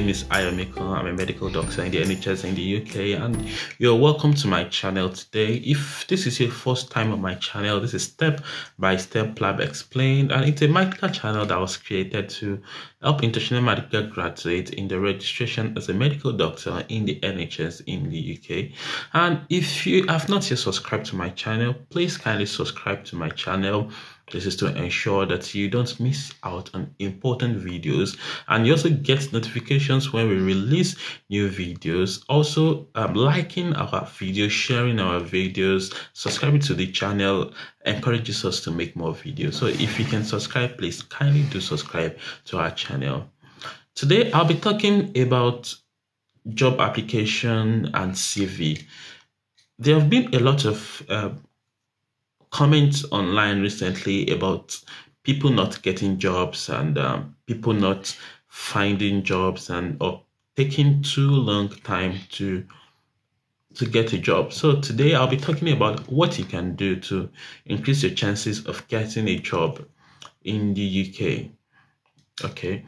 name is Ayomiko. I'm a medical doctor in the NHS in the UK, and you're welcome to my channel today. If this is your first time on my channel, this is step-by-step lab explained, and it's a medical channel that was created to help international medical graduates in the registration as a medical doctor in the NHS in the UK. And if you have not yet subscribed to my channel, please kindly subscribe to my channel. This is to ensure that you don't miss out on important videos, and you also get notifications when we release new videos. Also, liking our videos, sharing our videos, subscribing to the channel encourages us to make more videos. So if you can subscribe, please kindly do subscribe to our channel. Today, I'll be talking about job application and CV. There have been a lot of comments online recently about people not getting jobs and people not finding jobs or taking too long time to get a job. So today I'll be talking about what you can do to increase your chances of getting a job in the UK. Okay,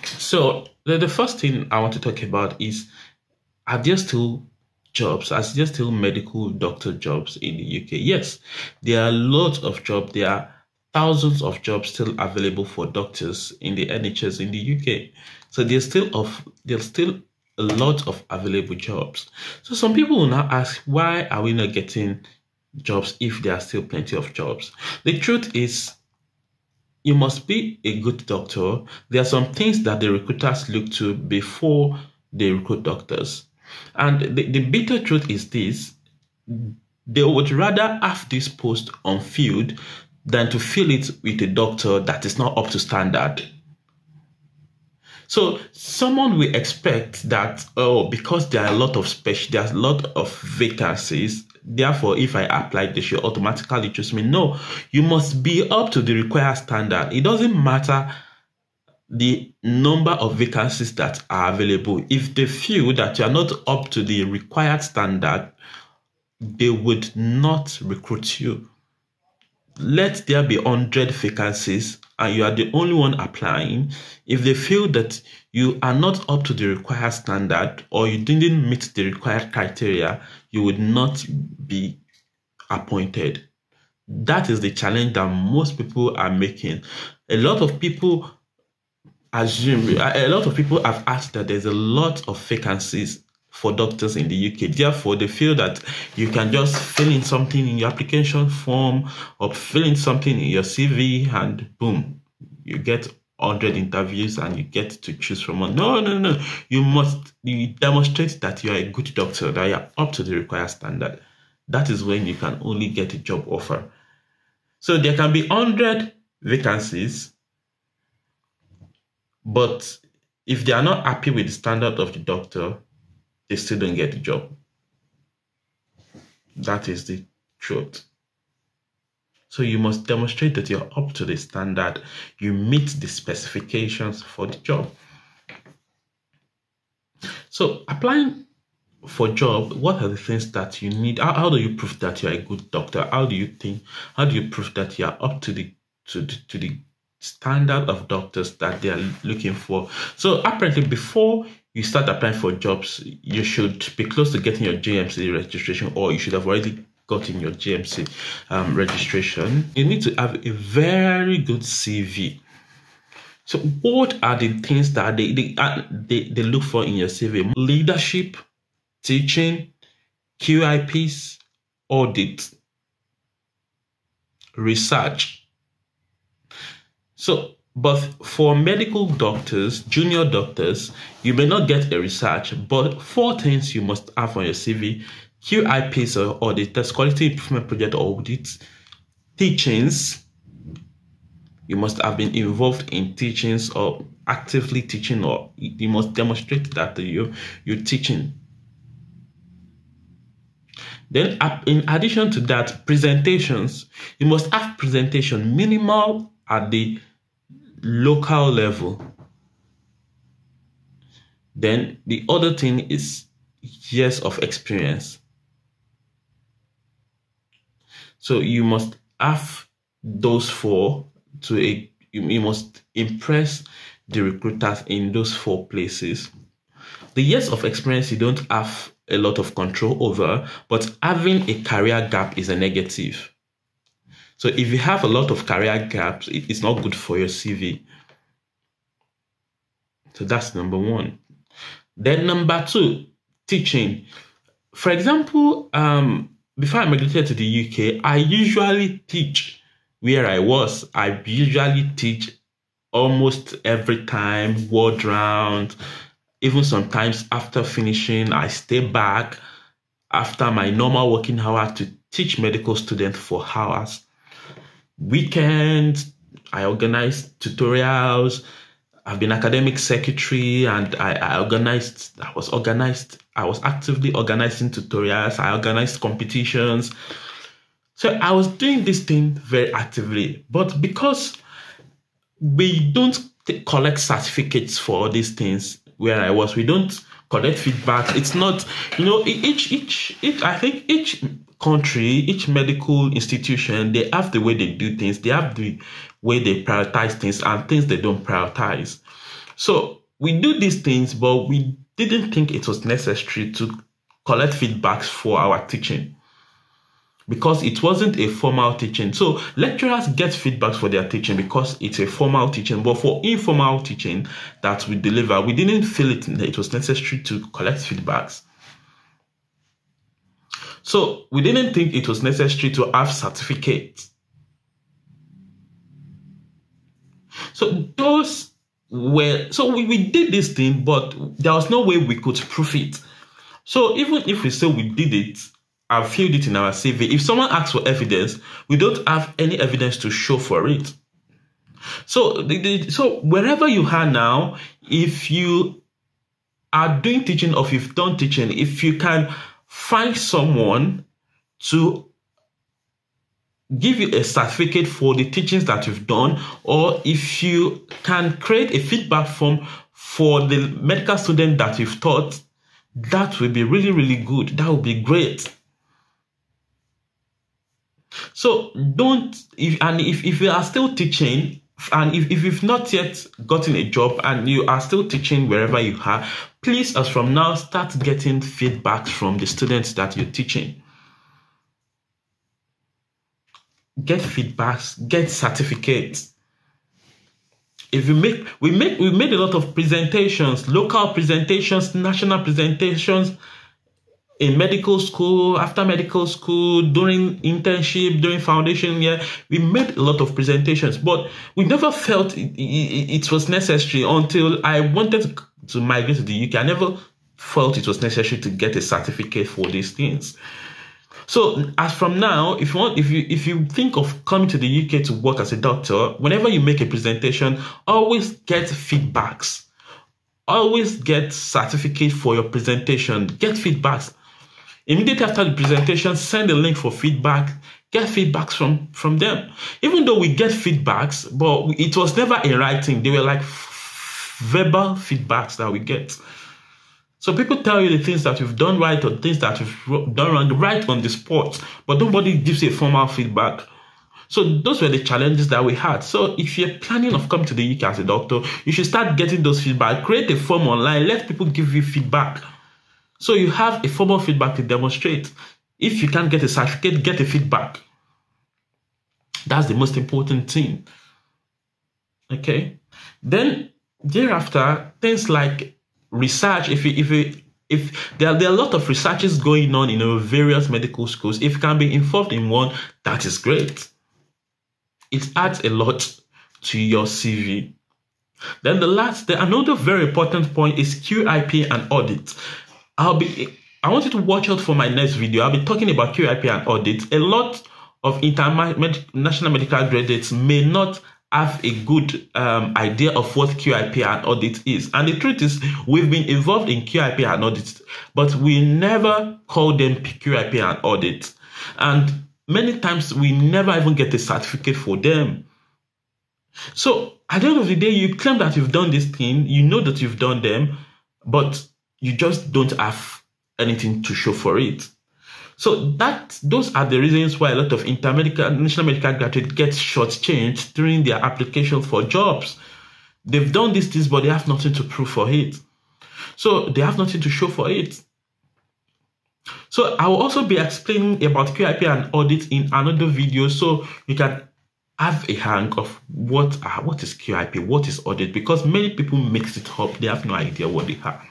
so the first thing I want to talk about is, are there still jobs? Are there still medical doctor jobs in the UK? Yes, there are lots of jobs. There are thousands of jobs still available for doctors in the NHS in the UK. So there's still a lot of available jobs. So some people will now ask, why are we not getting jobs if there are still plenty of jobs? The truth is, you must be a good doctor. There are some things that the recruiters look to before they recruit doctors. And the bitter truth is this: they would rather have this post unfilled than to fill it with a doctor that is not up to standard. So someone will expect that, oh, because there are a lot of vacancies, therefore if I apply, they should automatically choose me. No, you must be up to the required standard. It doesn't matter the number of vacancies that are available. If they feel that you are not up to the required standard, they would not recruit you. Let there be 100 vacancies and you are the only one applying. If they feel that you are not up to the required standard or you didn't meet the required criteria, you would not be appointed. That is the challenge that most people are making. A lot of people have asked that there's a lot of vacancies for doctors in the UK. Therefore, they feel that you can just fill in something in your application form or fill in something in your CV and boom, you get 100 interviews and you get to choose from one. No. You demonstrate that you are a good doctor, that you are up to the required standard. That is when you can only get a job offer. So there can be 100 vacancies, but if they are not happy with the standard of the doctor, they still don't get the job. That is the truth. So you must demonstrate that you're up to the standard. You meet the specifications for the job. So applying for a job, what are the things that you need? How do you prove that you're a good doctor? How do you prove that you're up to the standard of doctors that they are looking for? So apparently, before you start applying for jobs, you should be close to getting your GMC registration, or you should have already gotten your GMC registration. You need to have a very good CV. So what are the things that they look for in your CV? Leadership, teaching, QIPs, audit, research. So, but for medical doctors, junior doctors, you may not get a research, but 4 things you must have on your CV: QIPs or audit, that's quality improvement project audits, teachings. You must have been involved in teachings or actively teaching, or you must demonstrate that you're teaching. Then in addition to that, presentations. You must have presentation minimal at the local level. Then the other thing is years of experience. So you must have those 4 you must impress the recruiters in those 4 places. The years of experience you don't have a lot of control over, but having a career gap is a negative. So if you have a lot of career gaps, it's not good for your CV. So that's number 1. Then number 2, teaching. For example, before I migrated to the UK, I usually teach where I was. I usually teach almost every time, word round. Even sometimes after finishing, I stay back after my normal working hour to teach medical students for hours. Weekends, I organize tutorials. I've been academic secretary, and I was actively organizing tutorials. I organized competitions. So I was doing this thing very actively. But because we don't collect certificates for these things where I was, we don't collect feedback. It's not, I think each country, each medical institution, they have the way they do things. They have the way they prioritize things and things they don't prioritize. So we do these things, but we didn't think it was necessary to collect feedbacks for our teaching because it wasn't a formal teaching. So lecturers get feedbacks for their teaching because it's a formal teaching, but for informal teaching that we deliver, we didn't feel it was necessary to collect feedbacks. So we didn't think it was necessary to have certificates. So we did this thing, but there was no way we could prove it. So even if we say we did it, I've filled it in our CV. If someone asks for evidence, we don't have any evidence to show for it. So, so wherever you are now, if you are doing teaching or if you've done teaching, if you can find someone to give you a certificate for the teachings that you've done, or if you can create a feedback form for the medical student that you've taught, that will be really, really good. That would be great. So if you are still teaching, and if you've not yet gotten a job and you are still teaching wherever you are, please, as from now, start getting feedback from the students that you're teaching. Get feedbacks, get certificates. If we made a lot of presentations, local presentations, national presentations, in medical school, after medical school, during internship, during foundation year, we made a lot of presentations, but we never felt it was necessary until I wanted to migrate to the UK. I never felt it was necessary to get a certificate for these things. So as from now, if you think of coming to the UK to work as a doctor, whenever you make a presentation, always get feedbacks. Always get certificate for your presentation. Get feedbacks. Immediately after the presentation, send a link for feedback. Get feedbacks from them. Even though we get feedbacks, but it was never in writing. They were like verbal feedbacks that we get. So people tell you the things that you've done right or things that you've done wrong right on the spot, but nobody gives you a formal feedback. So those were the challenges that we had. So if you're planning of coming to the UK as a doctor, you should start getting those feedback. Create a form online. Let people give you feedback. So you have a formal feedback to demonstrate. If you can't get a certificate, get a feedback. That's the most important thing. Okay. Then thereafter, things like research. If there are a lot of researches going on in various medical schools, if you can be involved in one, that is great. It adds a lot to your CV. Then another very important point is QIP and audit. I want you to watch out for my next video. I'll be talking about QIP and audit. A lot of international medical graduates may not have a good idea of what QIP and audit is. And the truth is, we've been involved in QIP and audit, but we never call them QIP and audit. And many times we never even get a certificate for them. So at the end of the day, you claim that you've done this thing, you know that you've done them, but you just don't have anything to show for it. So those are the reasons why a lot of national medical graduates get shortchanged during their application for jobs. They've done these things, but they have nothing to prove for it. So they have nothing to show for it. So I will also be explaining about QIP and audit in another video, so you can have a hang of what is QIP, what is audit, because many people mix it up. They have no idea what they are.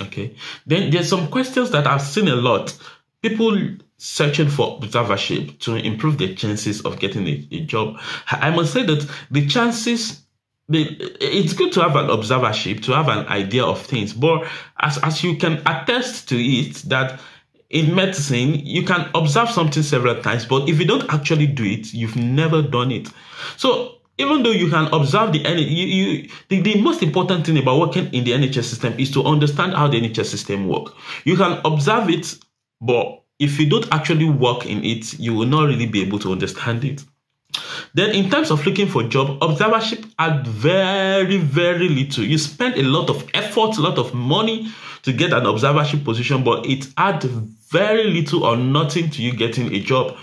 Okay. Then there's some questions that I've seen a lot. People searching for observership to improve their chances of getting a job. I must say that the chances, it's good to have an observership, to have an idea of things, but as you can attest to it, that in medicine, you can observe something several times, but if you don't actually do it, you've never done it. So even though you can observe the most important thing about working in the NHS system is to understand how the NHS system works. You can observe it, but if you don't actually work in it, you will not really be able to understand it. Then in terms of looking for a job, observership adds very, very little. You spend a lot of effort, a lot of money to get an observership position, but it adds very little or nothing to you getting a job.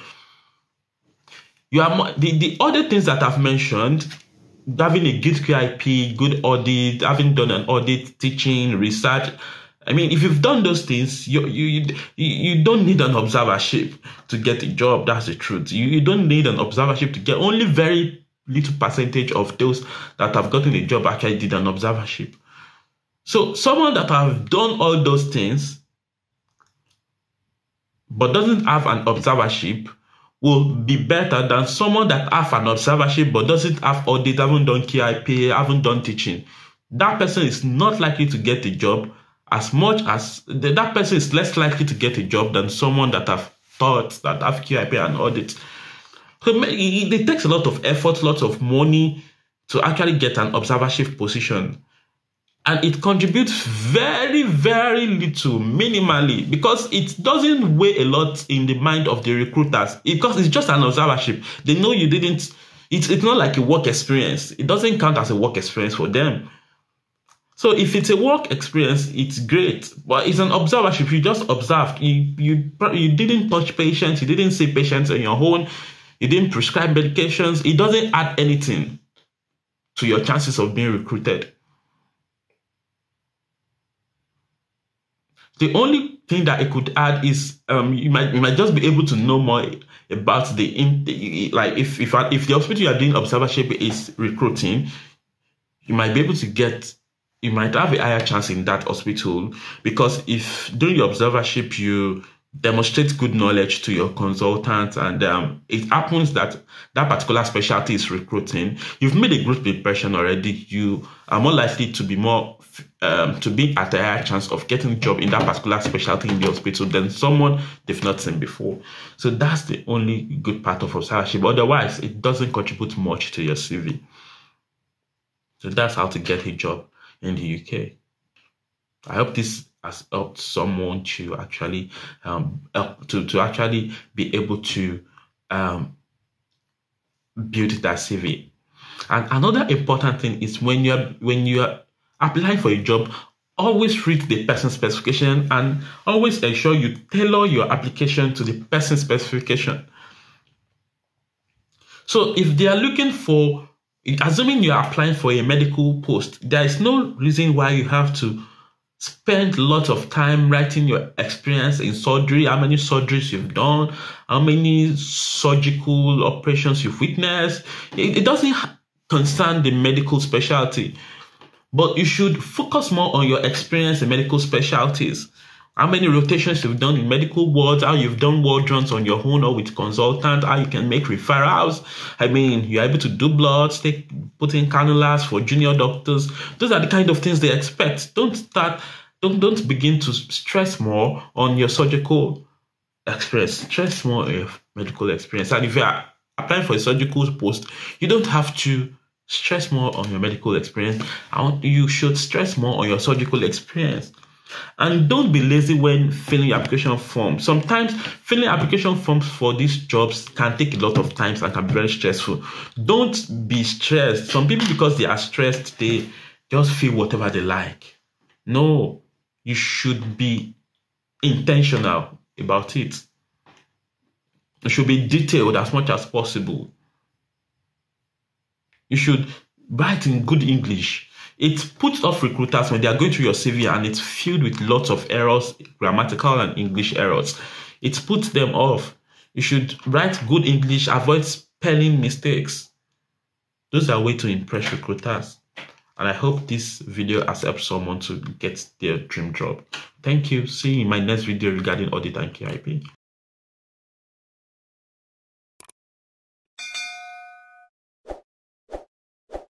You are the other things that I've mentioned, having a good QIP, good audit, having done an audit, teaching, research. I mean, if you've done those things, you don't need an observership to get a job. That's the truth. You don't need an observership to get. Only very little percentage of those that have gotten a job actually did an observership. So someone that have done all those things but doesn't have an observership will be better than someone that have an observership but doesn't have audit, haven't done QIP, haven't done teaching. That person is not likely to get a job as much as that person is less likely to get a job than someone that have taught, that have QIP and audit. So it takes a lot of effort, lots of money to actually get an observership position. And it contributes very, very little, minimally, because it doesn't weigh a lot in the mind of the recruiters, because it's just an observership. They know you didn't, it's not like a work experience. It doesn't count as a work experience for them. So if it's a work experience, it's great, but it's an observership. You just observed. You didn't touch patients. You didn't see patients on your own. You didn't prescribe medications. It doesn't add anything to your chances of being recruited. The only thing that it could add is you might just be able to know more about if the hospital you are doing observership is recruiting, you might be able to get. You might have a higher chance in that hospital, because if during your observership you demonstrate good knowledge to your consultant and it happens that that particular specialty is recruiting, you've made a good impression already. You are more likely to be to be at a higher chance of getting a job in that particular specialty in the hospital than someone they've not seen before. So that's the only good part of observership. Otherwise, it doesn't contribute much to your CV. So that's how to get a job in the UK. I hope this has helped someone to actually to actually be able to build that CV. And another important thing is when you're applying for a job, always read the person specification and always ensure you tailor your application to the person specification. So if they are looking for, assuming you are applying for a medical post, there is no reason why you have to spend lots of time writing your experience in surgery, how many surgeries you've done, how many surgical operations you've witnessed. It doesn't concern the medical specialty, but you should focus more on your experience in medical specialties. How many rotations you've done in medical wards, how you've done ward runs on your own or with consultant, how you can make referrals. I mean, you're able to do bloods, put in cannulas for junior doctors. Those are the kind of things they expect. Don't begin to stress more on your surgical experience. Stress more on your medical experience. And if you are applying for a surgical post, you don't have to stress more on your medical experience. You should stress more on your surgical experience. And don't be lazy when filling your application form. Sometimes filling application forms for these jobs can take a lot of time and can be very stressful. Don't be stressed. Some people, because they are stressed, they just feel whatever they like. No, you should be intentional about it. You should be detailed as much as possible. You should write in good English. It puts off recruiters when they are going through your CV and it's filled with lots of errors, grammatical and English errors. It puts them off. You should write good English, avoid spelling mistakes. Those are ways to impress recruiters. And I hope this video has helped someone to get their dream job. Thank you. See you in my next video regarding audit and KIP.